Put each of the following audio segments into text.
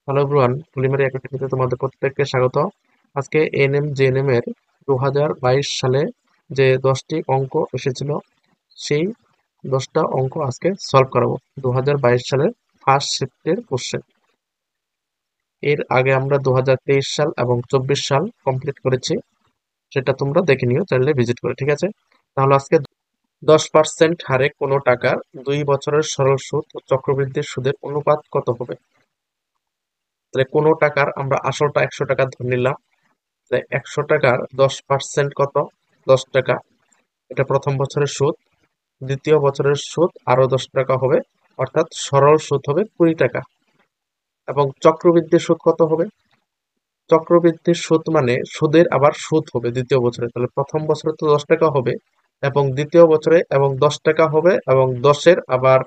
Hello everyone, পলিমারি একাডেমিতে তোমাদের প্রত্যেককে স্বাগত। আজকে এএনএম জেএনএম এর 2022 সালে যে 10টি অঙ্ক এসেছিল, সেই 10টা অঙ্ক আজকে সলভ করাবো। 2022 সালের ফার্স্ট শিফটের কোশ্চেন। এর আগে আমরা 2023 সাল এবং 24 সাল কমপ্লিট করেছি, সেটা তোমরা দেখে নিও চাইলে ভিজিট করে, ঠিক আছে? তাহলে আজকে 10% হারে কোনো টাকার 2 বছরের সরল সুদ ও চক্রবৃদ্ধির সুদের অনুপাত কত হবে? তাহলে কোনো টাকার আমরা আসলটা 100 টাকা ধরে নিলাম। 100 টাকার 10% কত? 10 টাকা। এটা প্রথম বছরের সুদ। দ্বিতীয় বছরের সুদ আরো 10 টাকা হবে, অর্থাৎ সরল সুদ হবে 20 টাকা। এবং চক্রবৃদ্ধির সুদ কত হবে? চক্রবৃদ্ধির সুদ মানে সুদের আবার সুদ হবে দ্বিতীয় বছরে। তাহলে প্রথম বছরে তো 10 টাকা হবে, এবং দ্বিতীয় বছরে এবং 10 টাকা হবে, এবং 10-এর আবার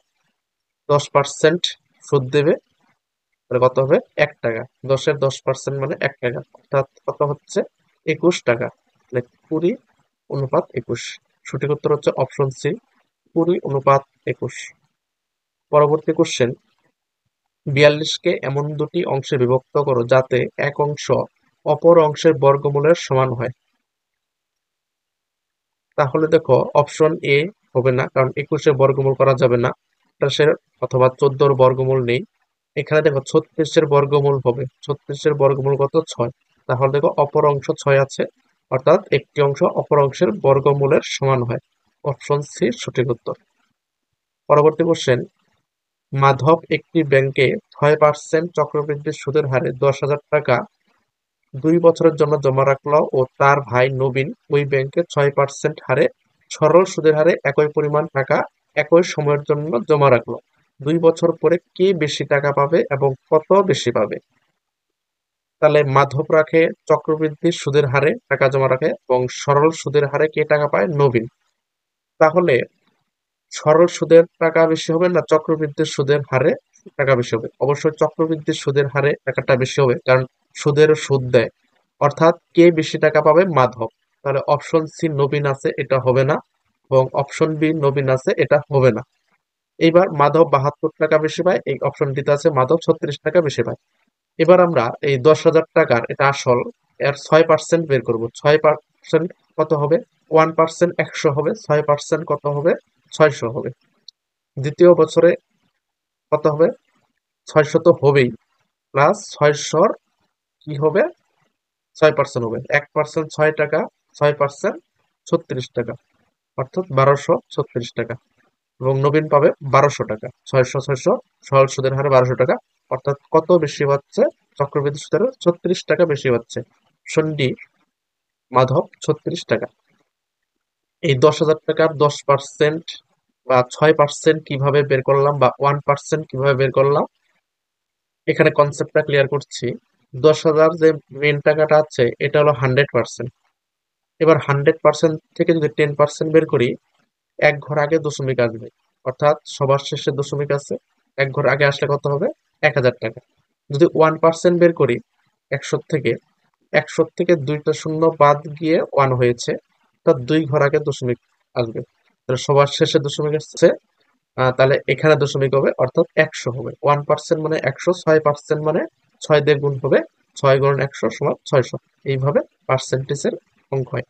10% সুদ দেবে। তাহলে কত হবে? 1 টাকা। 10-এর 10% মানে 1 টাকা, অর্থাৎ কত হচ্ছে? 21 টাকা। তাহলে 20:21। সঠিক উত্তর হচ্ছে অপশন সি, 20:21। পরবর্তী কোশ্চেন, 42-কে এমন দুটি অংশে বিভক্ত করো যাতে এক অংশ অপর অংশের বর্গমূলের সমান হয়। তাহলে দেখো, অপশন এ হবে না, কারণ 21-এর বর্গমূল করা যাবে না। 28-এর অথবা 14-র বর্গমূল নেই। এখানে দেখো 36-এর বর্গমূল হবে। 36-এর বর্গমূল কত? 6। তাহলে দেখো অপর অংশ 6 আছে, অর্থাৎ একটি অংশ অপর অংশের বর্গমূলের সমান হয়। অপশন সি সঠিক উত্তর। পরবর্তী কোশ্চেন, মাধব একটি ব্যাংকে 6% চক্রবৃদ্ধি সুদের হারে 10,000 টাকা 2 বছরের জন্য জমা রাখলো ও তার ভাই নবীন ওই ব্যাংকে 6% হারে সরল সুদের হারে একই পরিমাণ টাকা একই সময়ের জন্য জমা রাখলো। 2 বছর পরে কে বেশি টাকা পাবে এবং কত বেশি পাবে? তাহলে মাধব রাখে চক্রবৃদ্ধি সুদের হারে টাকা জমা রাখে, এবং সরল সুদের হারে কে টাকা পায়? নবীন। তাহলে সরল সুদের টাকা বেশি হবে না চক্রবৃদ্ধির সুদের হারে টাকা বেশি হবে? অবশ্যই চক্রবৃদ্ধির সুদের হারে টাকাটা বেশি হবে, কারণ সুদের সুদ দেয়। অর্থাৎ কে বেশি টাকা পাবে? মাধব। তাহলে অপশন সি নবীন আছে, এটা হবে না, এবং অপশন বি নবীন আছে, এটা হবে না। এইবার মাধব 72 টাকা বেশি পায়, এই অপশনটিতে আছে মাধব 36 টাকা বেশি পায়। এবার আমরা এই 10,000 টাকার, এটা আসল, এর 6% বের করব। 6% কত হবে? 1% 100 হবে, 6% কত হবে? 600 হবে। দ্বিতীয় বছরে কত হবে? 600 তো হবেই, প্লাস 600 কি হবে? 6% হবে। 1% 6 টাকা, 6% 36 টাকা, অর্থাৎ 1236 টাকা। এবং নবীন পাবে 1200 টাকা। 600 সরল সুদের হারে 1200 টাকা, অর্থাৎ কত বেশি হচ্ছে? চক্রবৃদ্ধি সুদের হারে 36 টাকা বেশি হচ্ছে। অপশন ডি, মাধব 36 টাকা। এই 10,000 টাকার 10% বা 6% কিভাবে বের করলাম, বা 1% কিভাবে বের করলাম, এখানে কনসেপ্টটা ক্লিয়ার করছি। 10,000 যে মেন টাকাটা আছে, এটা হলো 100%। এবার 100% থেকে যদি 10% বের করি, এক ঘর আগে দশমিক আসবে, অর্থাৎ সবার শেষে দশমিক আছে। এক ঘর আগে আসলে কত হবে? 1,000 টাকা। যদি 1% বের করি, 100 থেকে, 100 থেকে 2টা শূন্য বাদ গিয়ে 1 হয়েছে, অর্থাৎ 2 ঘর আগে দশমিক আসবে। তাহলে সবার শেষে দশমিক আসছে, তাহলে এখানে দশমিক হবে, অর্থাৎ 100 হবে। 1% মানে 100, 6% মানে 6 দিয়ে গুণ হবে, 6 × 100 = 600। এইভাবে পার্সেন্টেজের অঙ্ক হয়।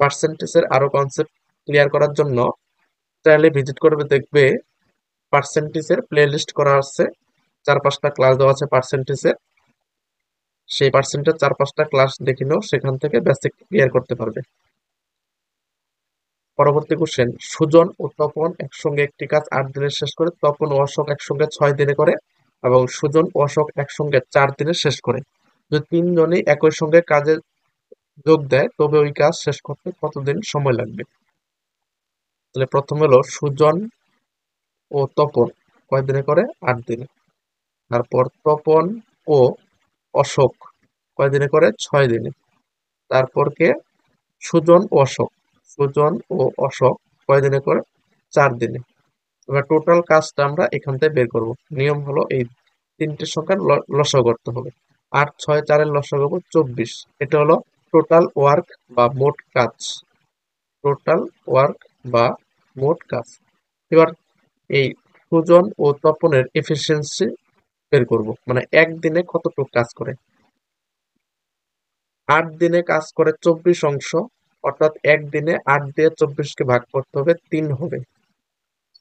পার্সেন্টেজের আরো কনসেপ্ট ক্লিয়ার করার জন্য চাইলে ভিজিট করবে, দেখবে পার্সেন্টেজের প্লে লিস্ট করা আছে। 4-5টা ক্লাস দেওয়া আছে পার্সেন্টেজের। সেই পার্সেন্টেজ 4-5টা ক্লাস দেখে নাও, সেখান থেকে বেসিক ক্লিয়ার করতে পারবে। পরবর্তী কোশ্চেন, সুজন ও তপন একসঙ্গে একটি কাজ 8 দিনে শেষ করে, তপন ও অশোক একসঙ্গে 6 দিনে করে, এবং সুজন ও অশোক একসঙ্গে 4 দিনে শেষ করে। যদি তিনজনই একই সঙ্গে কাজে যোগ দেয়, তবে ওই কাজ শেষ করতে কতদিন সময় লাগবে? তাহলে প্রথম হলো সুজন ও তপন কয় দিনে করে? 8 দিনে। তারপর তপন ও অশোক কয় দিনে করে? 6 দিনে। তারপর কে? সুজন ও অশোক। সুজন ও অশোক কয় দিনে করে? 4 দিনে। এবার টোটাল কাজটা আমরা এখান থেকে বের করব। নিয়ম হলো এই তিনটে সংখ্যার লসাগু করতে হবে। 8, 6, 4-এর লসাগু হবে 24। এটা হলো টোটাল ওয়ার্ক বা মোট কাজ। টোটাল ওয়ার্ক বা মোট কাজ। এবার এই সুজন ও তপনের এফিসিয়েন্সি বের করব, মানে একদিনে কতটুকু কাজ করে। 8 দিনে কাজ করে 24 অংশ, অর্থাৎ একদিনে 8 দিয়ে 24-কে ভাগ করতে হবে 3 হবে,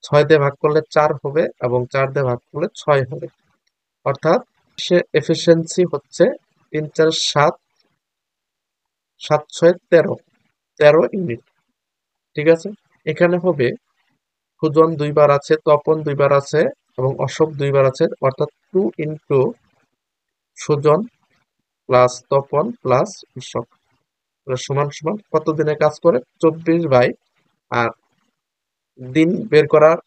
6 দিয়ে ভাগ করলে 4 হবে এবং 4 দিয়ে ভাগ করলে 6 হবে। অর্থাৎ সে এফিসিয়েন্সি হচ্ছে 3 4 7, 7 6 13, 13 ইউনিট। ঠিক আছে, এখানে হবে সুজন 2 বার আছে, তপন 2 বার আছে এবং অশোক 2 বার আছে, অর্থাৎ 2 × সুজন প্লাস তপন প্লাস অশোক সমান সমান কত দিনে কাজ করে 24 আর দিন বের করার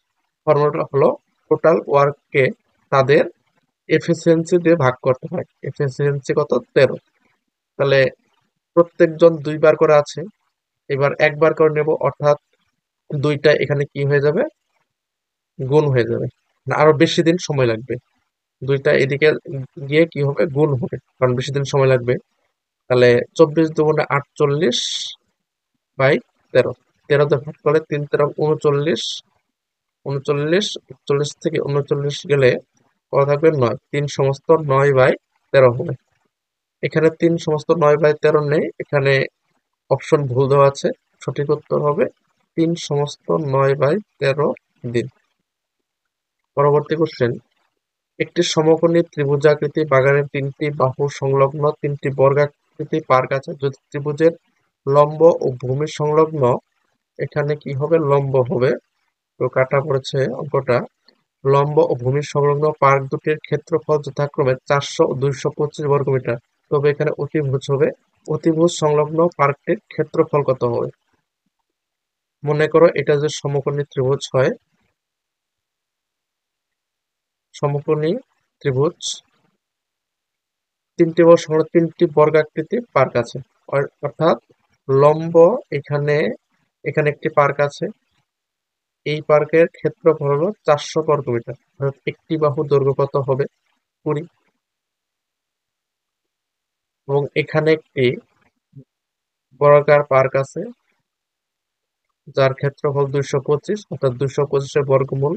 ফর্মুলা হলো টোটাল ওয়ার্ককে তাদের এফিসিয়েন্সি দিয়ে ভাগ করতে হয়। এফিসিয়েন্সি কত 13, তাহলে প্রত্যেকজন 2 বার করে আছে, এবার একবার করে নেব, অর্থাৎ 2টা এখানে কি হয়ে যাবে, গুণ হয়ে যাবে, না আরো বেশি দিন সময় লাগবে, 2টা এদিকে গিয়ে কি হবে, গুণ হবে, কারণ বেশি দিন সময় লাগবে। তাহলে 24 × 2 = 48/13, 13 দিয়ে ভাগ করলে 3 × 13 = 39, 39, 41 থেকে 39 গেলে কত থাকবে 9, 3 সমস্ত 9/13 হবে। এখানে 3 সমস্ত 9/13 নেই, এখানে অপশন ভুল দেওয়া আছে, সঠিক উত্তর হবে 3 সমস্ত 9/13 দিন। পরবর্তী কোশ্চেন, একটি সমকোণী ত্রিভুজাকৃতি বাগানের 3টি বাহু সংলগ্ন 3টি বর্গাকৃতি পার্ক আছে, যদি ত্রিভুজের লম্ব ও ভূমি সংলগ্ন, এখানে কি হবে, লম্ব হবে, তো কাটা পড়েছে অঙ্কটা। লম্ব ও ভূমি সংলগ্ন পার্ক দুটির ক্ষেত্রফল যথাক্রমে 400 ও 225 বর্গমিটার, তবে এখানে অতিভুজ হবে। অতিভুজ সংলগ্ন পার্কটির ক্ষেত্রফল কত হবে? মনে করো এটা যে সমকোণী ত্রিভুজ হয়, সমকোণী ত্রিভুজ 3টি বাহু সংলগ্ন 3টি বর্গাকৃতি পার্ক আছে, অর্থাৎ লম্ব এখানে, এখানে একটি পার্ক আছে, এই পার্কের ক্ষেত্রফল হলো 400 বর্গমিটার, অর্থাৎ একটি বাহুর দৈর্ঘ্য কত হবে, 20। এবং এখানে একটি বর্গাকার পার্ক আছে যার ক্ষেত্রফল 225, অর্থাৎ 225-এর বর্গমূল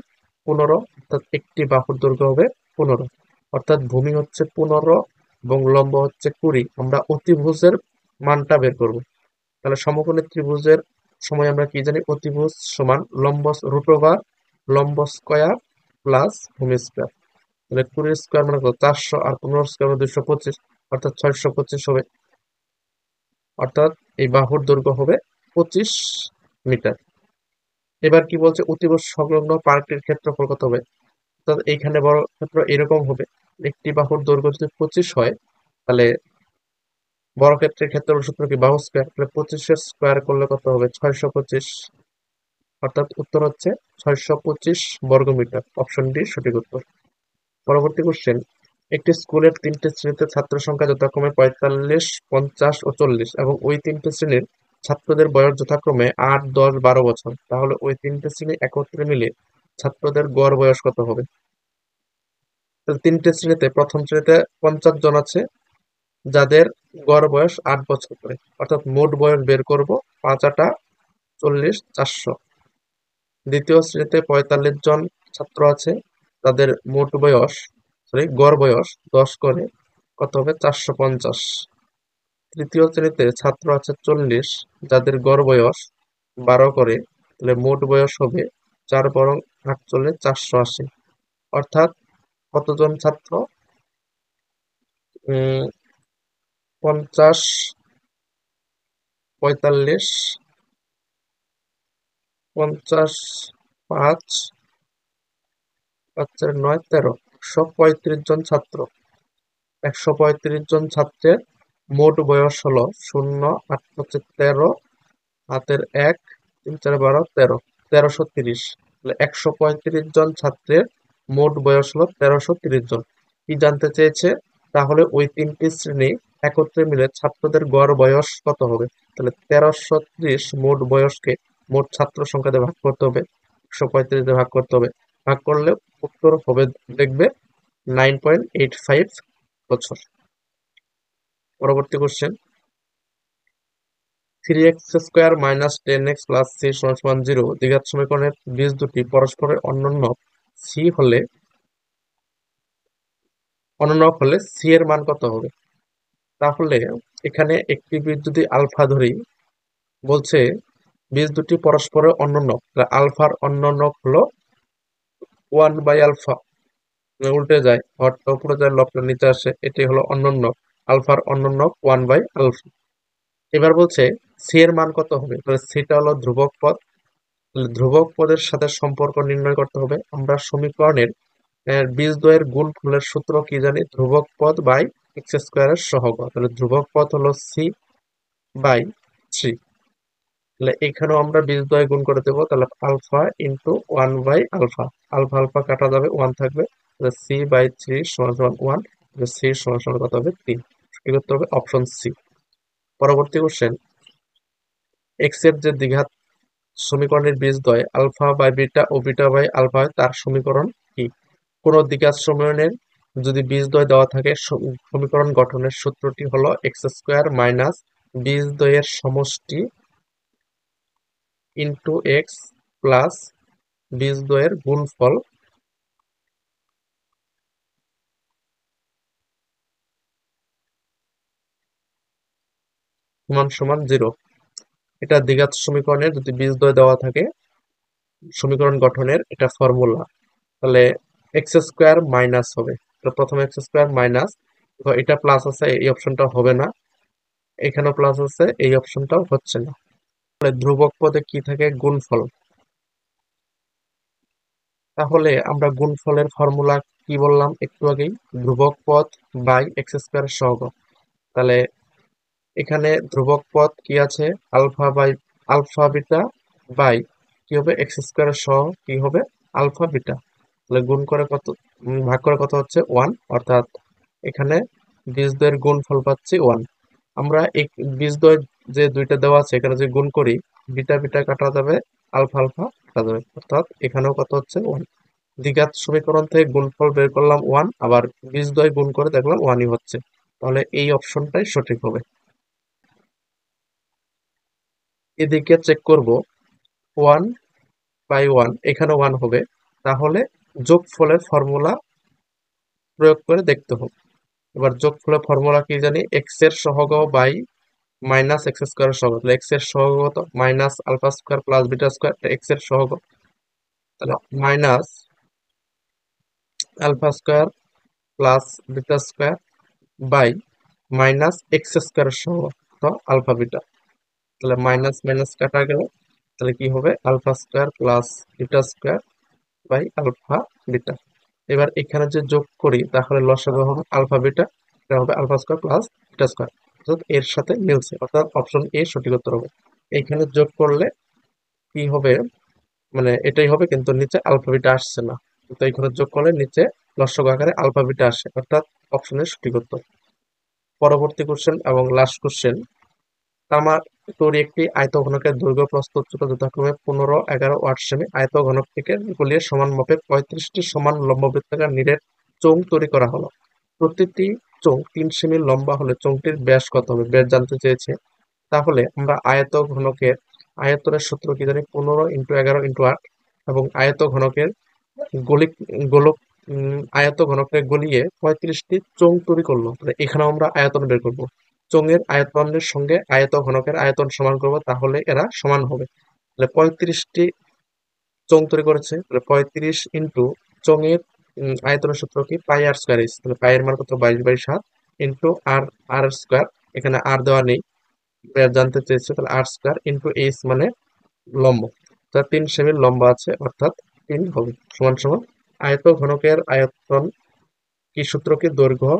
15, অর্থাৎ একটি বাহুর দৈর্ঘ্য হবে 15, অর্থাৎ ভূমি হচ্ছে 15 এবং লম্ব হচ্ছে 20। আমরা অতিভুজের মানটা বের করব। তাহলে সমকোণী ত্রিভুজের সময় আমরা কি জানি, অতিভুজ সমান লম্ব √, লম্ব স্কয়ার প্লাস ভূমি স্কয়ার। তাহলে 20 স্কয়ার মানে কত, 400, আর 15 স্কয়ার মানে 225, অর্থাৎ 625 হবে, অর্থাৎ এই বাহুর দৈর্ঘ্য হবে 25 মিটার। এবার কি বলছে, অতিভুজ সংলগ্ন পার্কটির ক্ষেত্রফল কত হবে, অর্থাৎ এইখানে বড় ক্ষেত্র এরকম হবে, একটি বাহুর দৈর্ঘ্য যদি 25 হয়, তাহলে বর্গক্ষেত্রের ক্ষেত্রফল সূত্র কি, বাহু স্কয়ার, তাহলে 25-এর স্কয়ার করলে কত হবে, 625, অর্থাৎ উত্তর হচ্ছে 625 বর্গমিটার। অপশন ডি সঠিক উত্তর। পরবর্তী কোশ্চেন, একটি স্কুলের 3টে শ্রেণীতে ছাত্র সংখ্যা যথাক্রমে 45, 50 ও 40 এবং ওই 3টে শ্রেণীর ছাত্রদের বয়স যথাক্রমে 8, 10, 12 বছর, তাহলে ওই 3টে শ্রেণী একত্রে মিলে ছাত্রদের গড় বয়স কত হবে? তাহলে 3টে শ্রেণীতে, প্রথম শ্রেণীতে 50 জন আছে যাদের গড় বয়স 8 বছর করে, অর্থাৎ মোট বয়স বের করব, 5 8 40, 400। দ্বিতীয় শ্রেণীতে 45 জন ছাত্র আছে, তাদের মোট বয়স, সরি গড় বয়স 10 করে, কত হবে, 450। তৃতীয় শ্রেণীতে ছাত্র আছে 40, যাদের গড় বয়স 12 করে, তাহলে মোট বয়স হবে 4 বরং 8 চলে 480। অর্থাৎ কতজন ছাত্র, 50, 45, 50, 5, 5 4 9 13, 135 জন ছাত্র। 135 জন ছাত্রের মোট বয়স হলো 0, 8 5 13, হাতের 1, 3 4 12 13, 1330। তাহলে 135 জন ছাত্রের মোট বয়স হলো 1330 জন। কি জানতে চেয়েছে, তাহলে ওই 3টি শ্রেণী একত্রে মিলে ছাত্রদের গড় বয়স কত হবে? তাহলে 1330 মোট বয়সকে মোট ছাত্র সংখ্যা দিয়ে ভাগ করতে হবে, 135 দিয়ে ভাগ করতে হবে, ভাগ করলে উত্তর হবে, দেখবে 9.85 বছর। পরবর্তী কোশ্চেন, 3x² - 10x + c = 0 দ্বিঘাত সমীকরণের বীজ দুটি পরস্পরের অন্যন্য c হলে অননক হলে সি এর মান কত হবে? তাহলে এখানে একটি বীজ যদি আলফা ধরি, বলছে বীজ দুটি পরস্পরের অননক, আলফার অননক হলো 1/আলফা, উল্টে যায়, হরটা উপরে যায় লবটা নিচে আসে, এটি হলো অনন্যক, আলফার অনন্যক 1/আলফা। এবার বলছে সি এর মান কত হবে? তাহলে সিটা হলো ধ্রুবক পদ, তাহলে ধ্রুবক পদের সাথে সম্পর্ক নির্ণয় করতে হবে। আমরা সমীকরণের বীজদ্বয়ের গুণফলের সূত্র কি জানি? ধ্রুবক পদ বাই এক্স স্কোয়ারের সহগ। তাহলে ধ্রুবক পদ হলো সি বাই 3। তাহলে এখানেও আমরা বীজদ্বয় গুণ করে দেবো, তাহলে আলফা ইন্টু 1/আলফা, আলফা আলফা কাটা যাবে, 1 থাকবে, তাহলে সি বাই 3 সমান সমান 1, সি সমান সমান কত হবে? 3। সঠিক উত্তর হবে অপশন সি। পরবর্তী কোশ্চেন, এক্স এর যে দ্বিঘাত সমীকরণের বীজদ্বয় আলফা বাই বিটা ও বিটা বাই আলফা হয়, তার সমীকরণ কি? কোন দ্বিঘাত সমীকরণের যদি বীজদ্বয় দেওয়া থাকে, সমীকরণ গঠনের সূত্রটি হলো এক্স স্কোয়ার মাইনাস বীজদ্বয়ের সমষ্টি ইন্টু এক্স প্লাস বীজদ্বয়ের গুণফল সমান সমান 0। এটা দ্বিঘাত সমীকরণের যদি বীজদ্বয় দেওয়া থাকে, সমীকরণ গঠনের এটা ফর্মুলা। তাহলে এক্স স্কোয়ার মাইনাস হবে, তো প্রথমে এক্স স্কোয়ার মাইনাস, এটা প্লাস আছে, এই অপশনটা হবে না, এখানেও প্লাস আছে, এই অপশনটাও হচ্ছে না। তাহলে ধ্রুবক পদে কি থাকে? গুণফল। তাহলে আমরা গুণফলের ফর্মুলা কি বললাম একটু আগেই? ধ্রুবক পদ বাই এক্স স্কোয়ার সহগ। তাহলে এখানে ধ্রুবক পদ কি আছে? Alpha by alpha beta by কি হবে? এক্স স্কোয়ার সহ কি হবে? Alpha beta. তাহলে গুণ করে কত, ভাগ করে কত হচ্ছে? 1, অর্থাৎ এখানে বীজদ্বয়ের গুণফল পাচ্ছি 1। আমরা এই বীজদ্বয় যে দুইটা দেওয়া আছে, এখানে যে গুণ করি, বিটা বিটা কাটা যাবে, আলফা আলফা কাটা যাবে, অর্থাৎ এখানেও কত হচ্ছে? 1। দ্বিঘাত সমীকরণ থেকে গুণফল বের করলাম 1, আবার বীজদ্বয় গুণ করে দেখলাম 1ই হচ্ছে, তাহলে এই অপশনটাই সঠিক হবে। এদিকে চেক করব 1/1, এখানে 1 হবে, তাহলে যোগফলের ফর্মুলা প্রয়োগ করে দেখতে হবে। এবার যোগফলের ফর্মুলা কি জানি? এক্স এর সহগ বাই মাইনাস এক্স স্কোয়ার সহগ। তাহলে এক্স এর সহগ কত? Minus alpha square plus beta square, x এর সহগ, তাহলে minus alpha square plus beta square by minus x square সহগ তো আলফা বিটা। তাহলে মাইনাস মাইনাস কাটা গেল, তাহলে কি হবে? Alpha square plus beta square by alpha beta. এবার এখানে যে যোগ করি, তাহলে লসাগু হবে আলফা বিটা, এটা হবে alpha square plus beta square, অর্থাৎ এর সাথে মিলছে, অর্থাৎ অপশন এ সঠিক উত্তর হবে। এইখানে যোগ করলে কি হবে? মানে এটাই হবে, কিন্তু নিচে আলফা বিটা আসছে না, কিন্তু এখানে যোগ করলে নিচে লসাগু আকারে আলফা বিটা আসে, অর্থাৎ অপশনের সঠিক উত্তর। পরবর্তী কোশ্চেন এবং লাস্ট কোশ্চেন, তামার তৈরি একটি আয়তঘনকের দৈর্ঘ্য প্রস্থ উচ্চতা যথাক্রমে 15, 11 ও 8 সেমি। আয়তঘনকটিকে গলিয়ে সমান মাপে 35টি সমান লম্ববৃত্তাকার নিরেট চোঙ তৈরি করা হলো। প্রতিটি চোঙ 3 সেমি লম্বা হলে চোঙটির ব্যাস কত হবে? ব্যাস জানতে চেয়েছে। তাহলে আমরা আয়তঘনকের আয়তনের সূত্র কি জানি? 15 × 11 × 8, এবং আয়তঘনকের গলি গোলক আয়তঘনককে গলিয়ে 35টি চোঙ তৈরি করলো, তাহলে এখানেও আমরা আয়তন বের করব। চোঙের আয়তনের সঙ্গে আয়তঘনকের আয়তন সমান করব, তাহলে এরা সমান হবে। তাহলে 35টি চোঙ তৈরি করেছে, তাহলে 35 ইন্টু চোঙের আয়তনের সূত্র কি? পাই আর স্কোয়ার এইচ। তাহলে পাই এর মান কত? 22/7 ইন্টু আর আর স্কোয়ার, এখানে আর দেওয়া নেই, জানতে চেয়েছে, তাহলে আর স্কোয়ার ইন্টু এইচ মানে লম্ব, তার 3 সেমি লম্বা আছে, অর্থাৎ 3 হবে, সমান সমান আয়তঘনকের আয়তন কি সূত্র কি? দৈর্ঘ্য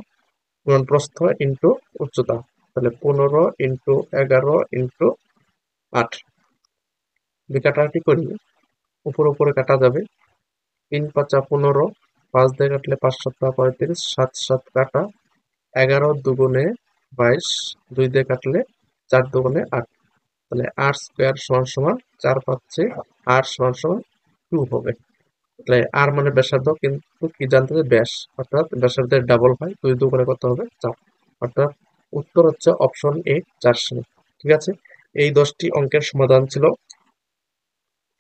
গুণন প্রস্থ ইন্টু উচ্চতা। তাহলে 15 × 11 × 8, যদি কাটাকাটি করি উপরে উপরে কাটা যাবে, 3×5 = 15, 5 দিয়ে কাটলে 5×7 = 35, 7 কাটা, 11×2 = 22, 2 দিয়ে কাটলে 4×2 = 8, তাহলে আর স্কোয়ার সমান সমান 4 পাচ্ছে, আর সমান সমান 2 হবে। তাহলে আর মানে ব্যাসার্ধ, কিন্তু কি জানতে হবে? ব্যাস, অর্থাৎ ব্যাসার্ধের ডাবল হয়, 2 2 করে কত হবে? 4, অর্থাৎ উত্তর হচ্ছে অপশন এ 4 সেমি। ঠিক আছে, এই 10টি অঙ্কের সমাধান ছিল।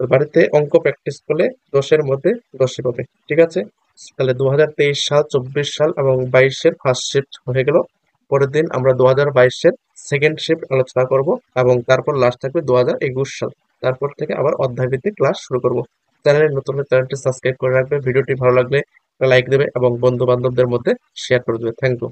বাড়িতে অঙ্ক প্র্যাকটিস করলে 10-এর মধ্যে 10ই পাবে। ঠিক আছে। তাহলে 2023 সাল, 24 সাল এবং 22-এর ফার্স্ট শিফট হয়ে গেল। পরের দিন আমরা 2022-এর সেকেন্ড শিফট আলোচনা করব এবং তারপর লাস্ট থাকবে 2021 সাল। তারপর থেকে আবার অধ্যায়ভিত্তিক ক্লাস শুরু করব। চ্যানেলে নতুন হলে চ্যানেলটি সাবস্ক্রাইব করে রাখবে, ভিডিওটি ভালো লাগলে লাইক দেবে এবং বন্ধু বান্ধবদের মধ্যে শেয়ার করে দেবে। Thank you.